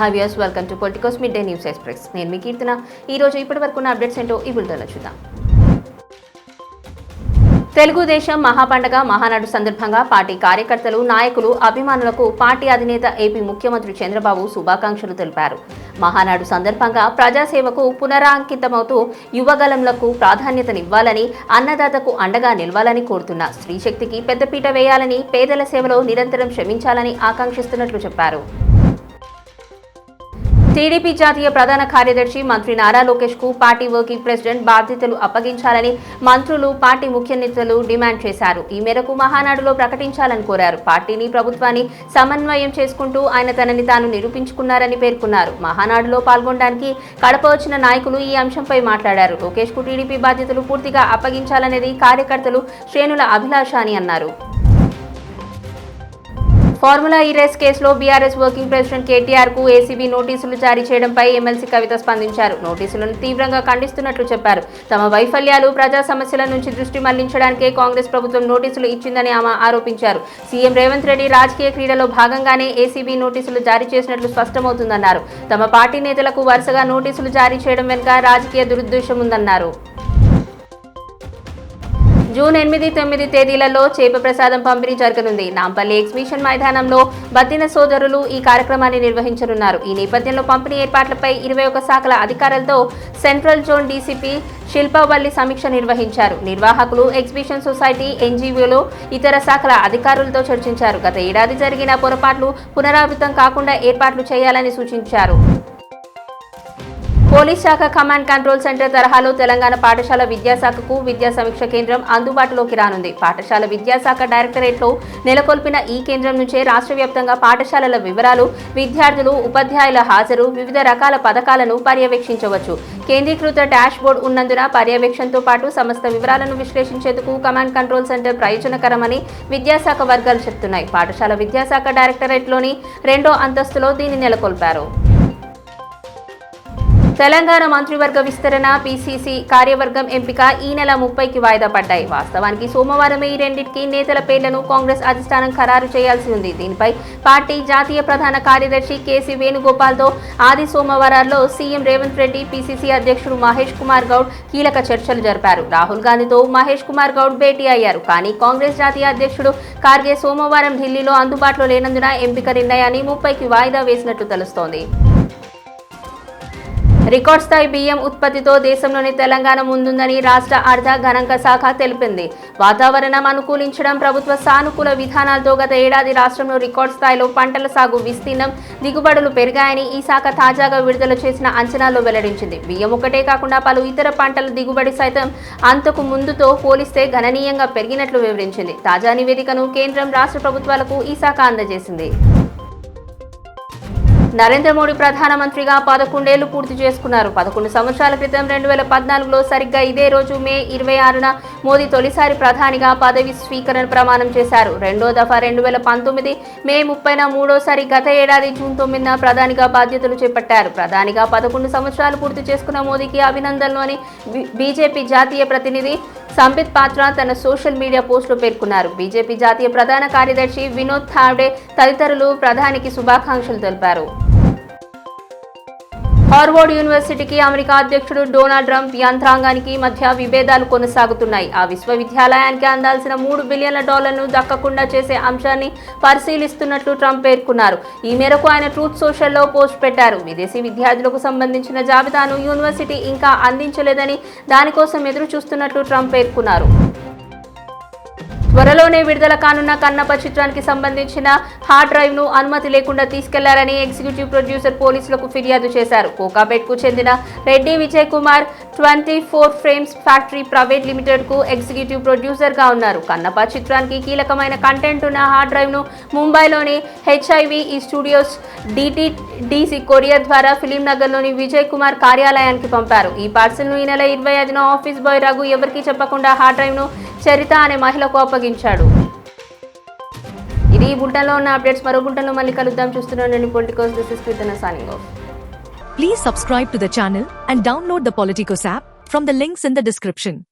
Hi viewers, welcome to Politicos mid day news express. నేను మీ కీర్తన. ఈ రోజు ఇప్పటివరకు ఉన్న అప్డేట్స్ ఏంటో ఈ బులెటిన్లో చూద్దాం. తెలుగుదేశం మహాపండగ మహానాడు సందర్భంగా పార్టీ కార్యకర్తలు, నాయకులు, అభిమానులకు పార్టీ అధినేత ఏపీ ముఖ్యమంత్రి చంద్రబాబు శుభాకాంక్షలు తెలిపారు. మహానాడు సందర్భంగా ప్రజాసేవకు పునరాంకితమవుతూ యువగలంలకు ప్రాధాన్యతనివ్వాలని, అన్నదాతకు అండగా నిలవాలని కోరుతున్న స్త్రీశక్తికి పెద్దపీట వేయాలని, పేదల సేవలో నిరంతరం శ్రమించాలని ఆకాంక్షిస్తున్నట్లు చెప్పారు. టీడీపీ జాతీయ ప్రధాన కార్యదర్శి మంత్రి నారా లోకేష్ కు పార్టీ వర్కింగ్ ప్రెసిడెంట్ బాధ్యతలు అప్పగించాలని మంత్రులు, పార్టీ ముఖ్య నేతలు డిమాండ్ చేశారు. ఈ మేరకు మహానాడులో ప్రకటించాలని కోరారు. పార్టీని, ప్రభుత్వాన్ని సమన్వయం చేసుకుంటూ ఆయన తనని తాను నిరూపించుకున్నారని పేర్కొన్నారు. మహానాడులో పాల్గొనడానికి కడప వచ్చిన నాయకులు ఈ అంశంపై మాట్లాడారు. లోకేష్ కు టీడీపీ బాధ్యతలు పూర్తిగా అప్పగించాలనేది కార్యకర్తలు, శ్రేణుల అభిలాష అని అన్నారు. ఫార్ములా ఈ రేస్ కేసులో బీఆర్ఎస్ వర్కింగ్ ప్రెసిడెంట్ కేటీఆర్ కు ఏసీబీ నోటీసులు జారీ చేయడంపై ఎమ్మెల్సీ కవిత స్పందించారు. నోటీసులను తీవ్రంగా ఖండిస్తున్నట్లు చెప్పారు. తమ వైఫల్యాలు, ప్రజా సమస్యల నుంచి దృష్టి మళ్లించడానికే కాంగ్రెస్ ప్రభుత్వం నోటీసులు ఇచ్చిందని ఆమె ఆరోపించారు. సీఎం రేవంత్ రెడ్డి రాజకీయ క్రీడలో భాగంగానే ఏసీబీ నోటీసులు జారీ చేసినట్లు స్పష్టమవుతుందన్నారు. తమ పార్టీ నేతలకు వరుసగా నోటీసులు జారీ చేయడం వెనుక రాజకీయ దురుద్దేశం ఉందన్నారు. జూన్ 8, 9 తేదీలలో చేప ప్రసాదం పంపిణీ జరగనుంది. నాంపల్లి ఎగ్జిబిషన్ మైదానంలో బత్తిన సోదరులు ఈ కార్యక్రమాన్ని నిర్వహించనున్నారు. ఈ నేపథ్యంలో పంపిణీ ఏర్పాట్లపై 21 శాఖల అధికారులతో సెంట్రల్ జోన్ డీసీపీ శిల్పవల్లి సమీక్ష నిర్వహించారు. నిర్వాహకులు, ఎగ్జిబిషన్ సొసైటీ, ఎన్జీఓలు, ఇతర శాఖల అధికారులతో చర్చించారు. గత ఏడాది జరిగిన పొరపాట్లు పునరావృతం కాకుండా ఏర్పాట్లు చేయాలని సూచించారు. పోలీస్ శాఖ కమాండ్ కంట్రోల్ సెంటర్ తరహాలో తెలంగాణ పాఠశాల విద్యాశాఖకు విద్యా సమీక్ష కేంద్రం అందుబాటులోకి రానుంది. పాఠశాల విద్యాశాఖ డైరెక్టరేట్లో నెలకొల్పిన ఈ కేంద్రం నుంచే రాష్ట్ర వ్యాప్తంగా పాఠశాలల వివరాలు, విద్యార్థులు, ఉపాధ్యాయుల హాజరు, వివిధ రకాల పథకాలను పర్యవేక్షించవచ్చు. కేంద్రీకృత డాష్ బోర్డు ఉన్నందున పర్యవేక్షణతో పాటు సమస్త వివరాలను విశ్లేషించేందుకు కమాండ్ కంట్రోల్ సెంటర్ ప్రయోజనకరమని విద్యాశాఖ వర్గాలు చెబుతున్నాయి. పాఠశాల విద్యాశాఖ డైరెక్టరేట్లోని 2వ అంతస్తులో దీన్ని నెలకొల్పారు. తెలంగాణ మంత్రివర్గ విస్తరణ, పీసీసీ కార్యవర్గం ఎంపిక ఈ నెల 30కి వాయిదా పడ్డాయి. వాస్తవానికి సోమవారమే ఈ రెండింటికి నేతల పేర్లను కాంగ్రెస్ అధిష్టానం ఖరారు చేయాల్సి ఉంది. దీనిపై పార్టీ జాతీయ ప్రధాన కార్యదర్శి కేసీ వేణుగోపాల్తో ఆది సోమవారాల్లో సీఎం రేవంత్ రెడ్డి, పీసీసీ అధ్యక్షుడు మహేష్ కుమార్ గౌడ్ కీలక చర్చలు జరిపారు. రాహుల్ గాంధీతో మహేష్ కుమార్ గౌడ్ భేటీ అయ్యారు. కానీ కాంగ్రెస్ జాతీయ అధ్యక్షుడు ఖార్గే సోమవారం ఢిల్లీలో అందుబాటులో లేనందున ఎంపిక నిర్ణయాన్ని 30కి వాయిదా వేసినట్లు తెలుస్తోంది. రికార్డ్ స్థాయి బియ్యం ఉత్పత్తితో దేశంలోని తెలంగాణ ముందుందని రాష్ట్ర ఆర్థ గణాంక శాఖ తెలిపింది. వాతావరణం అనుకూలించడం, ప్రభుత్వ సానుకూల విధానాలతో గత ఏడాది రాష్ట్రంలో రికార్డ్ స్థాయిలో పంటల సాగు విస్తీర్ణం, దిగుబడులు పెరిగాయని ఈ శాఖ తాజాగా విడుదల చేసిన అంచనాల్లో వెల్లడించింది. బియ్యం ఒకటే కాకుండా పలు ఇతర పంటల దిగుబడి సైతం అంతకు ముందుతో పోలిస్తే గణనీయంగా పెరిగినట్లు వివరించింది. తాజా నివేదికను కేంద్రం, రాష్ట్ర ప్రభుత్వాలకు ఈ శాఖ అందజేసింది. నరేంద్ర మోడీ ప్రధానమంత్రిగా 11 ఏళ్లు పూర్తి చేసుకున్నారు. 11 సంవత్సరాల క్రితం 2014లో సరిగ్గా ఇదే రోజు మే 26న మోదీ తొలిసారి ప్రధానిగా పదవి స్వీకరణ ప్రమాణం చేశారు. రెండో దఫా 2019 మే 30న, మూడోసారి గత ఏడాది జూన్ 9న ప్రధానిగా బాధ్యతలు చేపట్టారు. ప్రధానిగా 11 సంవత్సరాలు పూర్తి చేసుకున్న మోదీకి అభినందనలు బీజేపీ జాతీయ ప్రతినిధి సంబిత్ పాత్ర తన సోషల్ మీడియా పోస్టులో పేర్కొన్నారు. బీజేపీ జాతీయ ప్రధాన కార్యదర్శి వినోద్ థావ్డే తదితరులు ప్రధానికి శుభాకాంక్షలు తెలిపారు. హార్వర్డ్ యూనివర్సిటీకి అమెరికా అధ్యక్షుడు డొనాల్డ్ ట్రంప్ యంత్రాంగానికి మధ్య విభేదాలు కొనసాగుతున్నాయి. ఆ విశ్వవిద్యాలయానికి అందాల్సిన $3 బిలియన్ల దక్కకుండా చేసే అంశాన్ని పరిశీలిస్తున్నట్లు ట్రంప్ పేర్కొన్నారు. ఈ మేరకు ఆయన ట్రూత్ సోషల్లో పోస్ట్ పెట్టారు. విదేశీ విద్యార్థులకు సంబంధించిన జాబితాను యూనివర్సిటీ ఇంకా అందించలేదని, దానికోసం ఎదురు చూస్తున్నట్లు ట్రంప్ పేర్కొన్నారు. త్వరలోనే విడుదల కానున్న కన్నప్ప చిత్రానికి సంబంధించిన హార్డ్ డ్రైవ్ ను అనుమతి లేకుండా తీసుకెళ్లారని ఎగ్జిక్యూటివ్ ప్రొడ్యూసర్ పోలీసులకు ఫిర్యాదు చేశారు. కోకాపేట్కు చెందిన Reddy Vijay Kumar 24 frames factory private limited కు ఎగ్జిక్యూటివ్ ప్రొడ్యూసర్ గా ఉన్నారు. కన్నప్ప చిత్రానికి కీలకమైన కంటెంట్ ఉన్న హార్డ్ డ్రైవ్ ను ముంబైలోని హెచ్ఐవి స్టూడియోస్ డిటిడిసి కొరియర్ ద్వారా ఫిలిం నగర్లోని విజయ్ కుమార్ కార్యాలయానికి పంపారు. ఈ పార్సల్ ను ఈ నెల 25న ఆఫీస్ బాయ్ రఘు ఎవరికీ చెప్పకుండా హార్డ్ డ్రైవ్ ను చరిత అనే మహిళకు అప్పగించాడు. ఇది ఈ బులెటిన్లో ఉన్న అప్డేట్స్. మరో బులెటిన్లో మళ్ళీ కలుద్దాం. చూస్తున్నాను Politicos. This is Keerthana signing off. Please subscribe to the channel and download the Politicos app from the links in the description.